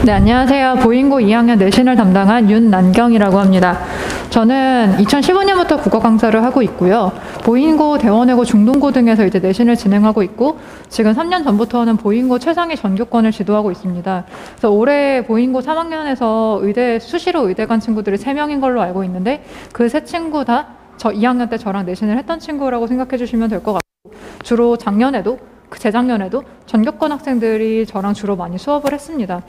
네, 안녕하세요. 보인고 2학년 내신을 담당한 윤난경이라고 합니다. 저는 2015년부터 국어 강사를 하고 있고요. 보인고, 대원외고, 중동고 등에서 이제 내신을 진행하고 있고, 지금 3년 전부터는 보인고 최상위 전교권을 지도하고 있습니다. 그래서 올해 보인고 3학년에서 수시로 의대 간 친구들이 3명인 걸로 알고 있는데, 그 3친구 다 저 2학년 때 저랑 내신을 했던 친구라고 생각해 주시면 될 것 같고, 주로 재작년에도 전교권 학생들이 저랑 주로 많이 수업을 했습니다.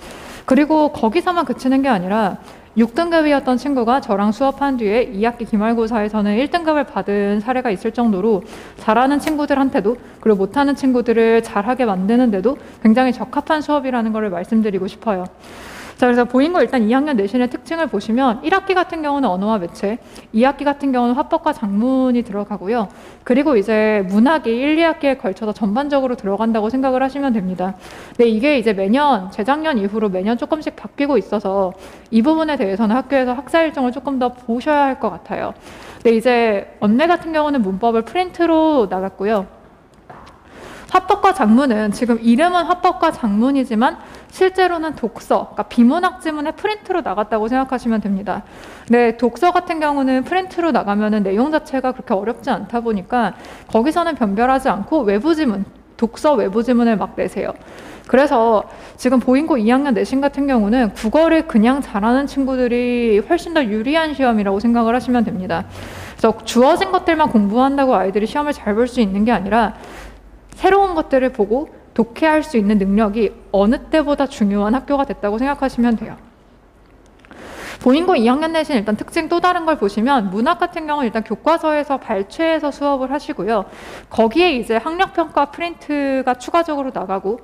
그리고 거기서만 그치는 게 아니라 6등급이었던 친구가 저랑 수업한 뒤에 2학기 기말고사에서는 1등급을 받은 사례가 있을 정도로 잘하는 친구들한테도, 그리고 못하는 친구들을 잘하게 만드는데도 굉장히 적합한 수업이라는 것을 말씀드리고 싶어요. 자, 그래서 보인고 일단 2학년 내신의 특징을 보시면 1학기 같은 경우는 언어와 매체, 2학기 같은 경우는 화법과 작문이 들어가고요. 그리고 이제 문학이 1, 2학기에 걸쳐서 전반적으로 들어간다고 생각을 하시면 됩니다. 근데 이게 이제 재작년 이후로 매년 조금씩 바뀌고 있어서 이 부분에 대해서는 학교에서 학사 일정을 조금 더 보셔야 할 것 같아요. 근데 이제 언내 같은 경우는 문법을 프린트로 나갔고요. 화법과 작문은 지금 이름은 화법과 작문이지만 실제로는 독서, 그러니까 비문학 지문의 프린트로 나갔다고 생각하시면 됩니다. 네, 독서 같은 경우는 프린트로 나가면은 내용 자체가 그렇게 어렵지 않다 보니까 거기서는 변별하지 않고 외부 지문, 독서 외부 지문을 막 내세요. 그래서 지금 보인고 2학년 내신 같은 경우는 국어를 그냥 잘하는 친구들이 훨씬 더 유리한 시험이라고 생각을 하시면 됩니다. 그래서 주어진 것들만 공부한다고 아이들이 시험을 잘 볼 수 있는 게 아니라 새로운 것들을 보고 독해할 수 있는 능력이 어느 때보다 중요한 학교가 됐다고 생각하시면 돼요. 보인고 2학년 내신 일단 특징 또 다른 걸 보시면 문학 같은 경우는 일단 교과서에서 발췌해서 수업을 하시고요. 거기에 이제 학력평가 프린트가 추가적으로 나가고,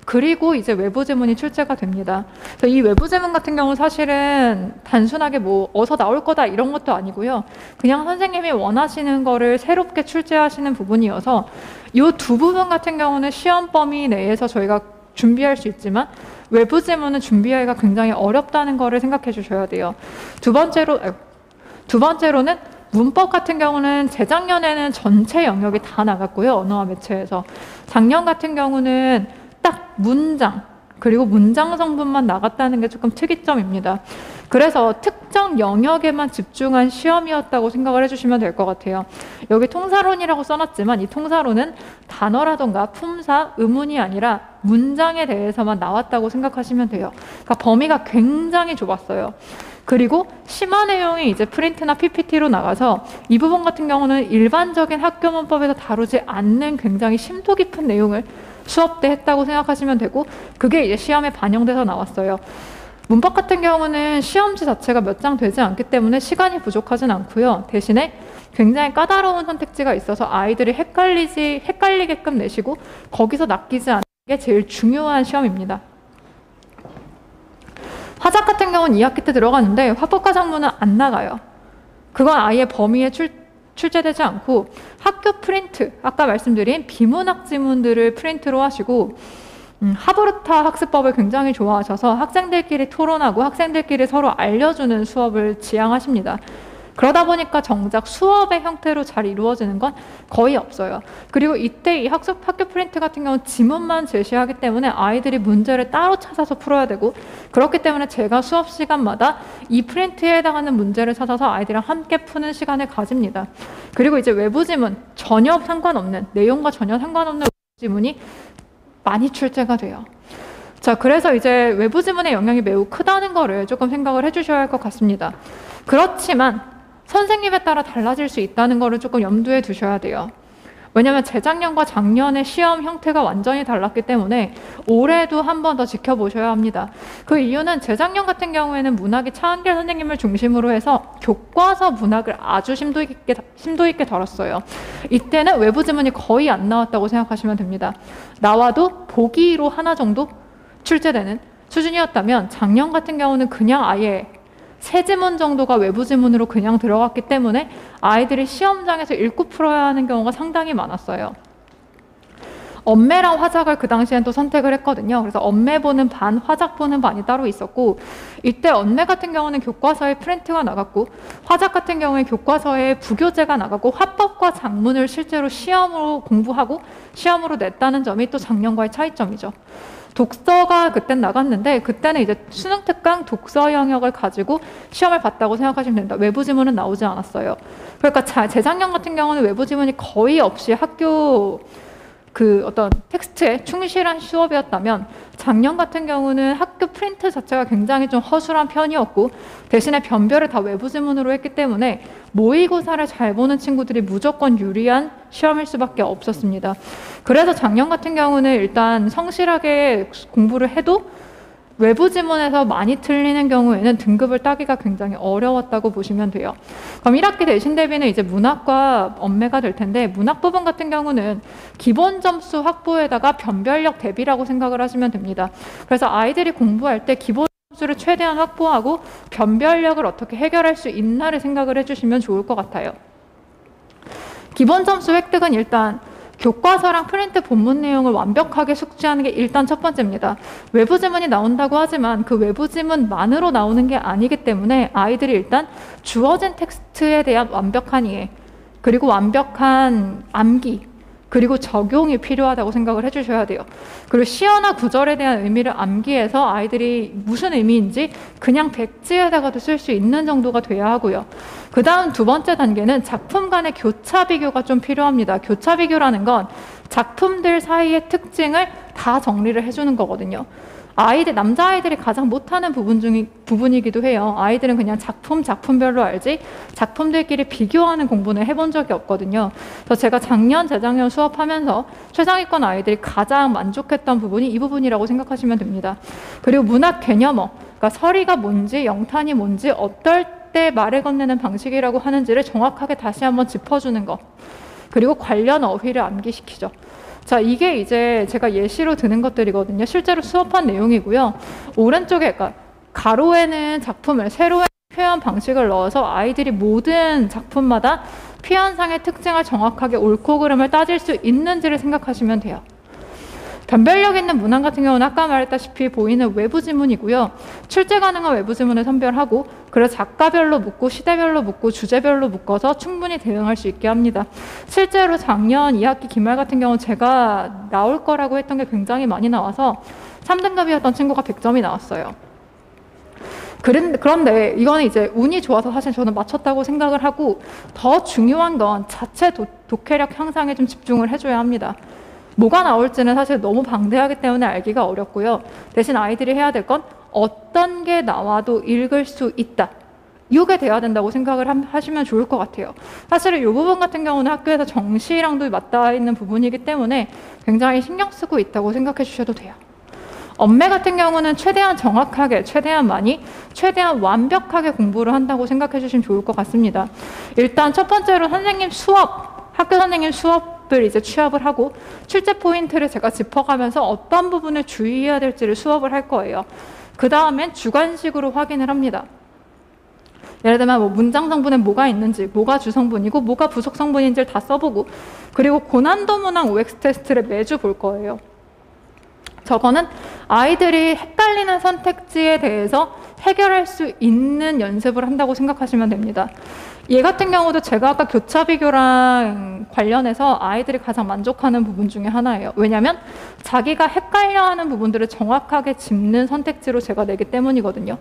그리고 이제 외부 지문이 출제가 됩니다. 그래서 이 외부 지문 같은 경우는 사실은 단순하게 어서 나올 거다 이런 것도 아니고요. 그냥 선생님이 원하시는 거를 새롭게 출제하시는 부분이어서 이 두 부분 같은 경우는 시험 범위 내에서 저희가 준비할 수 있지만 외부 지문은 준비하기가 굉장히 어렵다는 거를 생각해 주셔야 돼요. 두 번째로는 문법 같은 경우는 재작년에는 전체 영역이 다 나갔고요. 언어와 매체에서. 작년 같은 경우는 딱 문장, 그리고 문장 성분만 나갔다는 게 조금 특이점입니다. 그래서 특정 영역에만 집중한 시험이었다고 생각을 해주시면 될 것 같아요. 여기 통사론이라고 써놨지만 이 통사론은 단어라던가 품사, 의문이 아니라 문장에 대해서만 나왔다고 생각하시면 돼요. 그러니까 범위가 굉장히 좁았어요. 그리고 심화 내용이 이제 프린트나 PPT로 나가서 이 부분 같은 경우는 일반적인 학교 문법에서 다루지 않는 굉장히 심도 깊은 내용을 수업 때 했다고 생각하시면 되고, 그게 이제 시험에 반영돼서 나왔어요. 문법 같은 경우는 시험지 자체가 몇 장 되지 않기 때문에 시간이 부족하진 않고요. 대신에 굉장히 까다로운 선택지가 있어서 아이들이 헷갈리게끔 내시고 거기서 낚이지 않는 게 제일 중요한 시험입니다. 화작 같은 경우는 2학기 때 들어가는데 화법과 작문은 안 나가요. 그건 아예 범위에 출제되지 않고 학교 프린트, 아까 말씀드린 비문학 지문들을 프린트로 하시고, 하브르타 학습법을 굉장히 좋아하셔서 학생들끼리 토론하고 학생들끼리 서로 알려주는 수업을 지향하십니다. 그러다 보니까 정작 수업의 형태로 잘 이루어지는 건 거의 없어요. 그리고 이때 이 학교 프린트 같은 경우는 지문만 제시하기 때문에 아이들이 문제를 따로 찾아서 풀어야 되고, 그렇기 때문에 제가 수업 시간마다 이 프린트에 해당하는 문제를 찾아서 아이들이랑 함께 푸는 시간을 가집니다. 그리고 이제 외부 지문, 내용과 전혀 상관없는 지문이 많이 출제가 돼요. 자, 그래서 이제 외부 지문의 영향이 매우 크다는 거를 조금 생각을 해주셔야 할 것 같습니다. 그렇지만 선생님에 따라 달라질 수 있다는 거를 조금 염두에 두셔야 돼요. 왜냐하면 재작년과 작년의 시험 형태가 완전히 달랐기 때문에 올해도 한 번 더 지켜보셔야 합니다. 그 이유는 재작년 같은 경우에는 문학이 차은길 선생님을 중심으로 해서 교과서 문학을 아주 심도 있게 다뤘어요. 이때는 외부 지문이 거의 안 나왔다고 생각하시면 됩니다. 나와도 보기로 하나 정도 출제되는 수준이었다면 작년 같은 경우는 그냥 아예 세 지문 정도가 외부 지문으로 그냥 들어갔기 때문에 아이들이 시험장에서 읽고 풀어야 하는 경우가 상당히 많았어요. 언매랑 화작을 그 당시엔 또 선택을 했거든요. 그래서 언매 보는 반, 화작 보는 반이 따로 있었고, 이때 언매 같은 경우는 교과서에 프린트가 나갔고, 화작 같은 경우에 교과서에 부교재가 나가고, 화법과 작문을 실제로 시험으로 공부하고 시험으로 냈다는 점이 또 작년과의 차이점이죠. 독서가 그땐 나갔는데 그때는 이제 수능 특강 독서 영역을 가지고 시험을 봤다고 생각하시면 됩니다. 외부 지문은 나오지 않았어요. 그러니까 재작년 같은 경우는 외부 지문이 거의 없이 학교 그 어떤 텍스트에 충실한 수업이었다면 작년 같은 경우는 학교 프린트 자체가 굉장히 좀 허술한 편이었고 대신에 변별을 다 외부 지문으로 했기 때문에 모의고사를 잘 보는 친구들이 무조건 유리한 시험일 수밖에 없었습니다. 그래서 작년 같은 경우는 일단 성실하게 공부를 해도 외부 지문에서 많이 틀리는 경우에는 등급을 따기가 굉장히 어려웠다고 보시면 돼요. 그럼 1학기 대신 대비는 이제 문학과 언매가 될 텐데 문학 부분 같은 경우는 기본 점수 확보에다가 변별력 대비라고 생각을 하시면 됩니다. 그래서 아이들이 공부할 때 기본 점수를 최대한 확보하고 변별력을 어떻게 해결할 수 있나를 생각을 해주시면 좋을 것 같아요. 기본 점수 획득은 일단 교과서랑 프린트 본문 내용을 완벽하게 숙지하는 게 일단 첫 번째입니다. 외부 지문이 나온다고 하지만 그 외부 지문만으로 나오는 게 아니기 때문에 아이들이 일단 주어진 텍스트에 대한 완벽한 이해, 그리고 완벽한 암기, 그리고 적용이 필요하다고 생각을 해주셔야 돼요. 그리고 시어나 구절에 대한 의미를 암기해서 아이들이 무슨 의미인지 그냥 백지에다가도 쓸 수 있는 정도가 돼야 하고요. 그 다음 두 번째 단계는 작품 간의 교차 비교가 좀 필요합니다. 교차 비교라는 건 작품들 사이의 특징을 다 정리를 해주는 거거든요. 남자아이들이 가장 못하는 부분이기도 해요. 아이들은 그냥 작품별로 알지 작품들끼리 비교하는 공부는 해본 적이 없거든요. 그래서 제가 작년, 재작년 수업하면서 최상위권 아이들이 가장 만족했던 부분이 이 부분이라고 생각하시면 됩니다. 그리고 문학 개념어, 그러니까 서리가 뭔지, 영탄이 뭔지, 어떨 때 말을 건네는 방식이라고 하는지를 정확하게 다시 한번 짚어주는 것. 그리고 관련 어휘를 암기시키죠. 자, 이게 이제 제가 예시로 드는 것들이거든요. 실제로 수업한 내용이고요. 오른쪽에, 그러니까 가로에는 작품을, 세로에 표현 방식을 넣어서 아이들이 모든 작품마다 표현상의 특징을 정확하게 옳고 그름을 따질 수 있는지를 생각하시면 돼요. 변별력 있는 문항 같은 경우는 아까 말했다시피 보이는 외부 지문이고요. 출제 가능한 외부 지문을 선별하고 그래서 작가별로 묶고 시대별로 묶고 주제별로 묶어서 충분히 대응할 수 있게 합니다. 실제로 작년 2학기 기말 같은 경우는 제가 나올 거라고 했던 게 굉장히 많이 나와서 3등급이었던 친구가 100점이 나왔어요. 그런데 이거는 이제 운이 좋아서 사실 저는 맞췄다고 생각을 하고 더 중요한 건 자체 독해력 향상에 좀 집중을 해줘야 합니다. 뭐가 나올지는 사실 너무 방대하기 때문에 알기가 어렵고요. 대신 아이들이 해야 될 건 어떤 게 나와도 읽을 수 있다. 이게 돼야 된다고 생각을 하시면 좋을 것 같아요. 사실은 이 부분 같은 경우는 학교에서 정시랑도 맞닿아 있는 부분이기 때문에 굉장히 신경 쓰고 있다고 생각해 주셔도 돼요. 언매 같은 경우는 최대한 정확하게, 최대한 많이, 최대한 완벽하게 공부를 한다고 생각해 주시면 좋을 것 같습니다. 일단 첫 번째로 학교 선생님 수업을 이제 취합을 하고 출제 포인트를 제가 짚어가면서 어떤 부분을 주의해야 될지를 수업을 할 거예요. 그 다음엔 주관식으로 확인을 합니다. 예를 들면 뭐 문장 성분에 뭐가 있는지, 뭐가 주성분이고 뭐가 부속성분인지를 다 써보고 그리고 고난도 문항 OX 테스트를 매주 볼 거예요. 저거는 아이들이 헷갈리는 선택지에 대해서 해결할 수 있는 연습을 한다고 생각하시면 됩니다. 얘 같은 경우도 제가 아까 교차 비교랑 관련해서 아이들이 가장 만족하는 부분 중에 하나예요. 왜냐하면 자기가 헷갈려하는 부분들을 정확하게 짚는 선택지로 제가 내기 때문이거든요.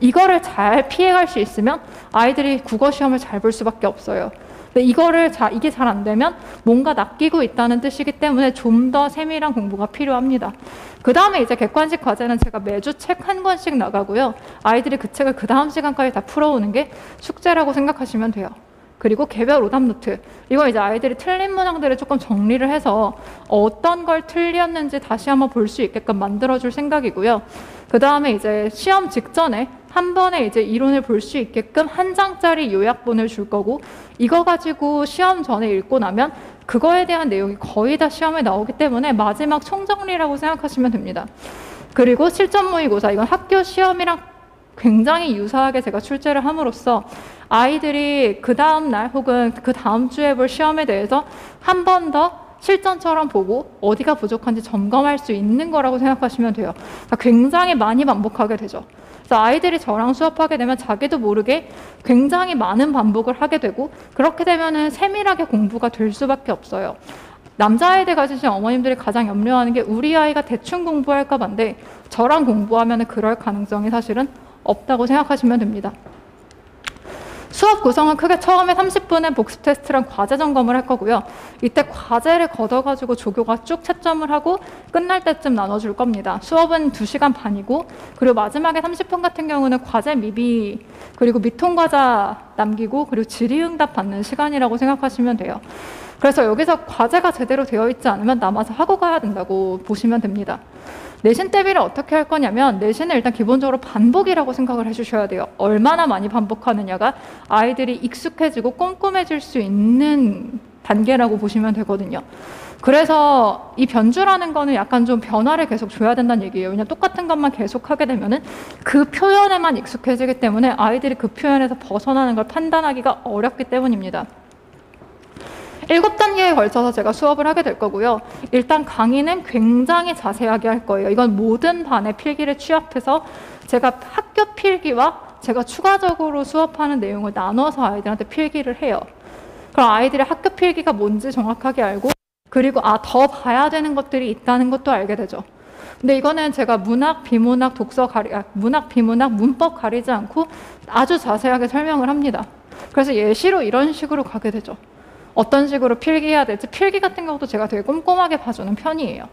이거를 잘 피해갈 수 있으면 아이들이 국어 시험을 잘 볼 수밖에 없어요. 근데 이게 잘 안 되면 뭔가 낚이고 있다는 뜻이기 때문에 좀 더 세밀한 공부가 필요합니다. 그 다음에 이제 객관식 과제는 제가 매주 책 한 권씩 나가고요. 아이들이 그 책을 그 다음 시간까지 다 풀어오는 게 숙제라고 생각하시면 돼요. 그리고 개별 오답 노트. 이거 이제 아이들이 틀린 문항들을 조금 정리를 해서 어떤 걸 틀렸는지 다시 한번 볼 수 있게끔 만들어줄 생각이고요. 그 다음에 이제 시험 직전에 한 번에 이제 이론을 볼 수 있게끔 한 장짜리 요약본을 줄 거고 이거 가지고 시험 전에 읽고 나면 그거에 대한 내용이 거의 다 시험에 나오기 때문에 마지막 총정리라고 생각하시면 됩니다. 그리고 실전 모의고사, 이건 학교 시험이랑 굉장히 유사하게 제가 출제를 함으로써 아이들이 그 다음 날 혹은 그 다음 주에 볼 시험에 대해서 한 번 더 실전처럼 보고 어디가 부족한지 점검할 수 있는 거라고 생각하시면 돼요. 그러니까 굉장히 많이 반복하게 되죠. 그래서 아이들이 저랑 수업하게 되면 자기도 모르게 굉장히 많은 반복을 하게 되고 그렇게 되면은 세밀하게 공부가 될 수밖에 없어요. 남자아이들 가지신 어머님들이 가장 염려하는 게 우리 아이가 대충 공부할까 반데 저랑 공부하면 그럴 가능성이 사실은 없다고 생각하시면 됩니다. 수업 구성은 크게 처음에 30분의 복습 테스트랑 과제 점검을 할 거고요. 이때 과제를 걷어가지고 조교가 쭉 채점을 하고 끝날 때쯤 나눠줄 겁니다. 수업은 2시간 반이고 그리고 마지막에 30분 같은 경우는 과제 미비 그리고 미통과자 남기고 그리고 질의응답 받는 시간이라고 생각하시면 돼요. 그래서 여기서 과제가 제대로 되어 있지 않으면 남아서 하고 가야 된다고 보시면 됩니다. 내신 대비를 어떻게 할 거냐면 내신은 일단 기본적으로 반복이라고 생각을 해주셔야 돼요. 얼마나 많이 반복하느냐가 아이들이 익숙해지고 꼼꼼해질 수 있는 단계라고 보시면 되거든요. 그래서 이 변주라는 거는 약간 좀 변화를 계속 줘야 된다는 얘기예요. 왜냐하면 똑같은 것만 계속 하게 되면은 그 표현에만 익숙해지기 때문에 아이들이 그 표현에서 벗어나는 걸 판단하기가 어렵기 때문입니다. 7단계에 걸쳐서 제가 수업을 하게 될 거고요. 일단 강의는 굉장히 자세하게 할 거예요. 이건 모든 반의 필기를 취합해서 제가 학교 필기와 제가 추가적으로 수업하는 내용을 나눠서 아이들한테 필기를 해요. 그럼 아이들이 학교 필기가 뭔지 정확하게 알고 그리고 더 봐야 되는 것들이 있다는 것도 알게 되죠. 근데 이거는 제가 문학, 비문학, 문학, 비문학, 문법 가리지 않고 아주 자세하게 설명을 합니다. 그래서 예시로 이런 식으로 가게 되죠. 어떤 식으로 필기해야 될지 필기 같은 경우도 제가 되게 꼼꼼하게 봐주는 편이에요.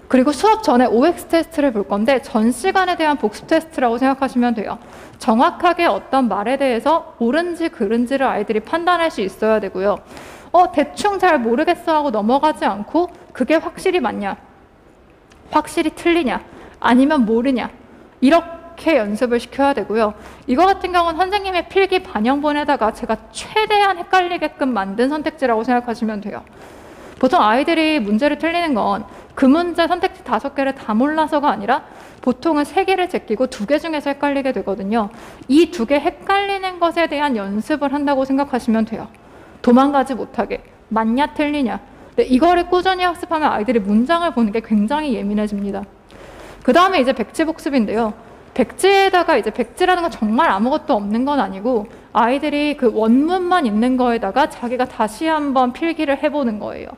그리고 수업 전에 OX 테스트를 볼 건데 전 시간에 대한 복습 테스트라고 생각하시면 돼요. 정확하게 어떤 말에 대해서 옳은지 그른지를 아이들이 판단할 수 있어야 되고요. 대충 잘 모르겠어 하고 넘어가지 않고 그게 확실히 맞냐, 확실히 틀리냐, 아니면 모르냐 이렇게 연습을 시켜야 되고요. 이거 같은 경우는 선생님의 필기 반영본에다가 제가 최대한 헷갈리게끔 만든 선택지라고 생각하시면 돼요. 보통 아이들이 문제를 틀리는 건 그 문제 선택지 5개를 다 몰라서가 아니라 보통은 3개를 제끼고 2개 중에서 헷갈리게 되거든요. 이 2개 헷갈리는 것에 대한 연습을 한다고 생각하시면 돼요. 도망가지 못하게. 맞냐 틀리냐. 근데 이거를 꾸준히 학습하면 아이들이 문장을 보는 게 굉장히 예민해집니다. 그 다음에 이제 백지 복습인데요. 백지에다가 이제 백지라는 건 정말 아무것도 없는 건 아니고 아이들이 그 원문만 있는 거에다가 자기가 다시 한번 필기를 해보는 거예요.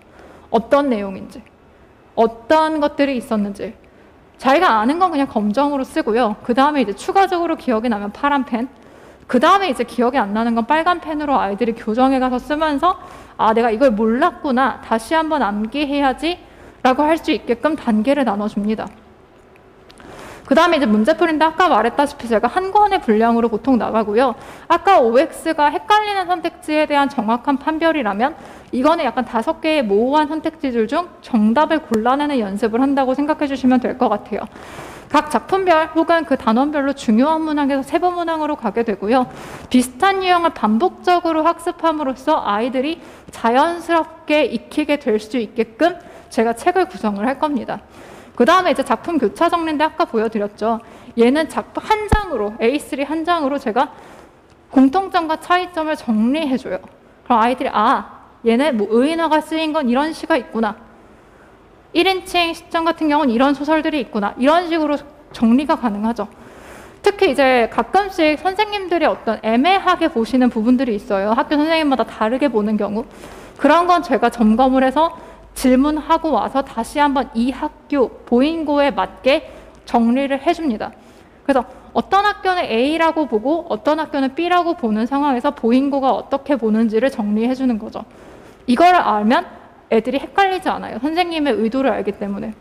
어떤 내용인지, 어떤 것들이 있었는지. 자기가 아는 건 그냥 검정으로 쓰고요. 그 다음에 이제 추가적으로 기억이 나면 파란 펜, 그 다음에 이제 기억이 안 나는 건 빨간 펜으로 아이들이 교정에 가서 쓰면서 내가 이걸 몰랐구나, 다시 한번 암기해야지 라고 할 수 있게끔 단계를 나눠줍니다. 그 다음에 이제 문제풀이인데 아까 말했다시피 제가 한 권의 분량으로 보통 나가고요. 아까 OX가 헷갈리는 선택지에 대한 정확한 판별이라면 이거는 약간 5개의 모호한 선택지들 중 정답을 골라내는 연습을 한다고 생각해 주시면 될 것 같아요. 각 작품별 혹은 그 단원별로 중요한 문항에서 세부 문항으로 가게 되고요. 비슷한 유형을 반복적으로 학습함으로써 아이들이 자연스럽게 익히게 될 수 있게끔 제가 책을 구성을 할 겁니다. 그 다음에 이제 작품 교차 정리인데 아까 보여드렸죠. 얘는 작품 한 장으로, A3 한 장으로 제가 공통점과 차이점을 정리해줘요. 그럼 아이들이 얘네 뭐 의인화가 쓰인 건 이런 시가 있구나. 1인칭 시점 같은 경우는 이런 소설들이 있구나. 이런 식으로 정리가 가능하죠. 특히 이제 가끔씩 선생님들이 어떤 애매하게 보시는 부분들이 있어요. 학교 선생님마다 다르게 보는 경우. 그런 건 제가 점검을 해서 질문하고 와서 다시 한번 이 학교 보인고에 맞게 정리를 해줍니다. 그래서 어떤 학교는 A라고 보고 어떤 학교는 B라고 보는 상황에서 보인고가 어떻게 보는지를 정리해 주는 거죠. 이걸 알면 애들이 헷갈리지 않아요. 선생님의 의도를 알기 때문에.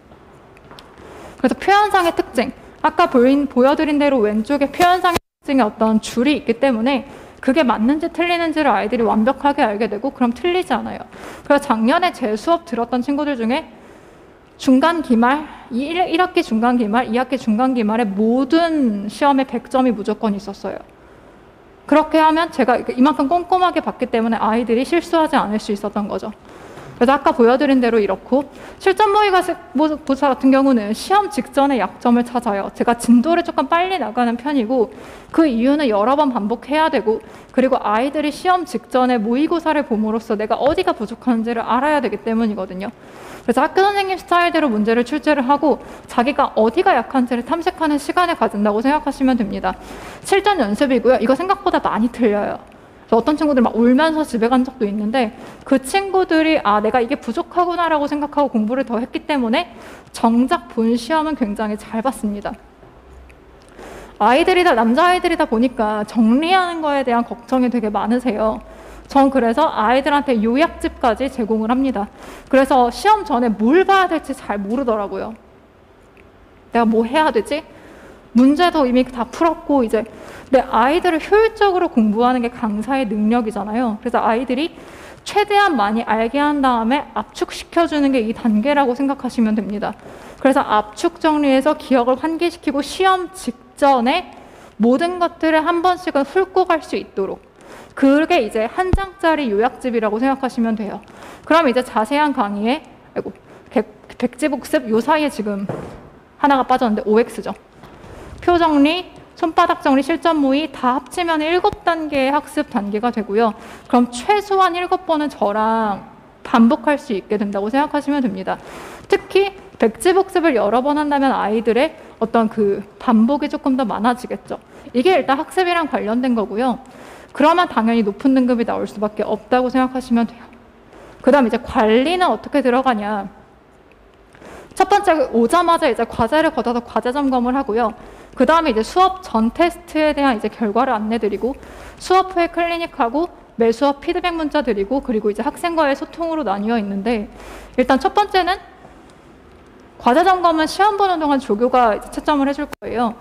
그래서 표현상의 특징, 아까 보여드린 대로 왼쪽에 표현상의 특징에 어떤 줄이 있기 때문에 그게 맞는지 틀리는지를 아이들이 완벽하게 알게 되고 그럼 틀리지 않아요. 그래서 작년에 제 수업 들었던 친구들 중에 중간 기말, 1학기 중간 기말, 2학기 중간 기말에 모든 시험에 100점이 무조건 있었어요. 그렇게 하면 제가 이만큼 꼼꼼하게 봤기 때문에 아이들이 실수하지 않을 수 있었던 거죠. 그래서 아까 보여드린 대로 이렇고 실전 모의고사 같은 경우는 시험 직전에 약점을 찾아요. 제가 진도를 조금 빨리 나가는 편이고 그 이유는 여러 번 반복해야 되고 그리고 아이들이 시험 직전에 모의고사를 봄으로써 내가 어디가 부족한지를 알아야 되기 때문이거든요. 그래서 학교 선생님 스타일대로 문제를 출제를 하고 자기가 어디가 약한지를 탐색하는 시간을 가진다고 생각하시면 됩니다. 실전 연습이고요. 이거 생각보다 많이 틀려요. 그래서 어떤 친구들 막 울면서 집에 간 적도 있는데 그 친구들이 내가 이게 부족하구나라고 생각하고 공부를 더 했기 때문에 정작 본 시험은 굉장히 잘 봤습니다. 아이들이 다 남자아이들이다 보니까 정리하는 거에 대한 걱정이 되게 많으세요. 전 그래서 아이들한테 요약집까지 제공을 합니다. 그래서 시험 전에 뭘 봐야 될지 잘 모르더라고요. 내가 뭐 해야 되지? 문제도 이미 다 풀었고 이제 내 아이들을 효율적으로 공부하는 게 강사의 능력이잖아요. 그래서 아이들이 최대한 많이 알게 한 다음에 압축시켜주는 게 이 단계라고 생각하시면 됩니다. 그래서 압축 정리해서 기억을 환기시키고 시험 직전에 모든 것들을 한 번씩은 훑고 갈 수 있도록, 그게 이제 한 장짜리 요약집이라고 생각하시면 돼요. 그럼 이제 자세한 강의에 백지복습 요 사이에 지금 하나가 빠졌는데 OX죠. 표 정리, 손바닥 정리, 실전 모의 다 합치면 7단계의 학습 단계가 되고요. 그럼 최소한 7번은 저랑 반복할 수 있게 된다고 생각하시면 됩니다. 특히 백지복습을 여러 번 한다면 아이들의 어떤 그 반복이 조금 더 많아지겠죠. 이게 일단 학습이랑 관련된 거고요. 그러면 당연히 높은 등급이 나올 수밖에 없다고 생각하시면 돼요. 그 다음 이제 관리는 어떻게 들어가냐. 첫 번째 오자마자 이제 과제를 걷어서 과제 점검을 하고요. 그 다음에 이제 수업 전 테스트에 대한 이제 결과를 안내드리고 수업 후에 클리닉하고 매 수업 피드백 문자 드리고 그리고 이제 학생과의 소통으로 나뉘어 있는데 일단 첫 번째는 과제 점검은 시험 보는 동안 조교가 이제 채점을 해줄 거예요.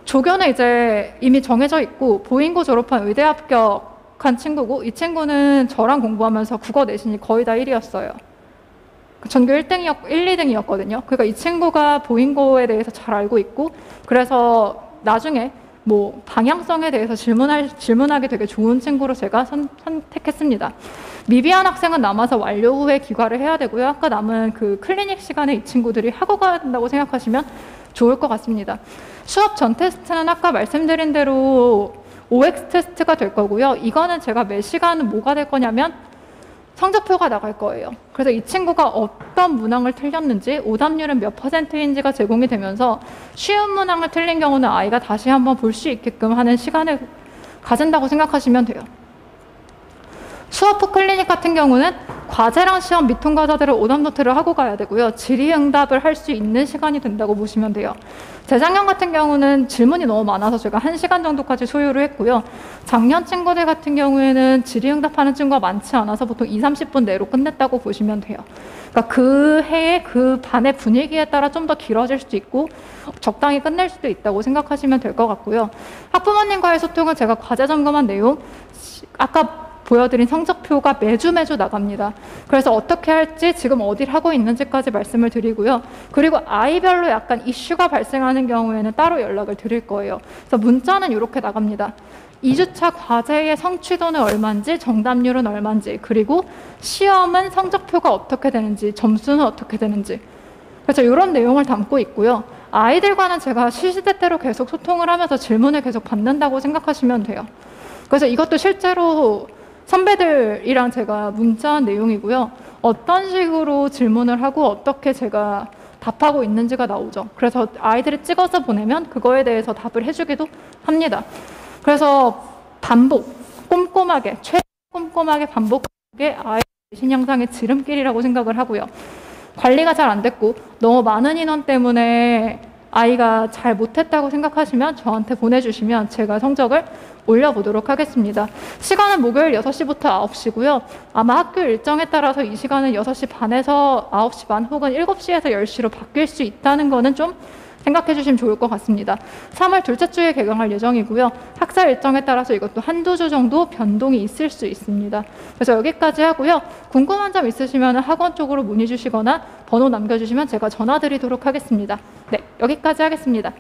조교는 이제 이미 정해져 있고 보인고 졸업한 의대 합격한 친구고 이 친구는 저랑 공부하면서 국어 내신이 거의 다 1위였어요. 전교 1, 2등이었거든요. 그러니까 이 친구가 보인고에 대해서 잘 알고 있고 그래서 나중에 뭐 방향성에 대해서 질문하기 되게 좋은 친구로 제가 선택했습니다. 미비한 학생은 남아서 완료 후에 귀가를 해야 되고요. 아까 남은 그 클리닉 시간에 이 친구들이 하고 가야 된다고 생각하시면 좋을 것 같습니다. 수업 전 테스트는 아까 말씀드린 대로 OX 테스트가 될 거고요. 이거는 제가 매 시간은 뭐가 될 거냐면 성적표가 나갈 거예요. 그래서 이 친구가 어떤 문항을 틀렸는지 오답률은 몇 %인지가 제공이 되면서 쉬운 문항을 틀린 경우는 아이가 다시 한번 볼 수 있게끔 하는 시간을 가진다고 생각하시면 돼요. 수업 후 클리닉 같은 경우는 과제랑 시험 미통과자들을 오답노트를 하고 가야 되고요. 질의응답을 할 수 있는 시간이 된다고 보시면 돼요. 재작년 같은 경우는 질문이 너무 많아서 제가 1시간 정도까지 소요를 했고요. 작년 친구들 같은 경우에는 질의응답하는 친구가 많지 않아서 보통 20-30분 내로 끝냈다고 보시면 돼요. 그러니까 그 해에 그 반의 분위기에 따라 좀 더 길어질 수도 있고 적당히 끝낼 수도 있다고 생각하시면 될 것 같고요. 학부모님과의 소통은 제가 과제 점검한 내용, 아까 보여드린 성적표가 매주 나갑니다. 그래서 어떻게 할지 지금 어디를 하고 있는지까지 말씀을 드리고요. 그리고 아이별로 약간 이슈가 발생하는 경우에는 따로 연락을 드릴 거예요. 그래서 문자는 이렇게 나갑니다. 2주차 과제의 성취도는 얼마인지, 정답률은 얼마인지, 그리고 시험은 성적표가 어떻게 되는지, 점수는 어떻게 되는지. 그래서 이런 내용을 담고 있고요. 아이들과는 제가 시시때때로 계속 소통을 하면서 질문을 계속 받는다고 생각하시면 돼요. 그래서 이것도 실제로 선배들이랑 제가 문자한 내용이고요. 어떤 식으로 질문을 하고 어떻게 제가 답하고 있는지가 나오죠. 그래서 아이들이 찍어서 보내면 그거에 대해서 답을 해주기도 합니다. 그래서 꼼꼼하게, 꼼꼼하게 반복하는 게 아이 내신 향상의 지름길이라고 생각을 하고요. 관리가 잘 안 됐고 너무 많은 인원 때문에 아이가 잘 못했다고 생각하시면 저한테 보내주시면 제가 성적을 올려보도록 하겠습니다. 시간은 목요일 6시부터 9시고요. 아마 학교 일정에 따라서 이 시간은 6시 반에서 9시 반 혹은 7시에서 10시로 바뀔 수 있다는 거는 좀 생각해 주시면 좋을 것 같습니다. 3월 둘째 주에 개강할 예정이고요. 학사 일정에 따라서 이것도 한두 주 정도 변동이 있을 수 있습니다. 그래서 여기까지 하고요. 궁금한 점 있으시면 학원 쪽으로 문의 주시거나 번호 남겨주시면 제가 전화 드리도록 하겠습니다. 네, 여기까지 하겠습니다.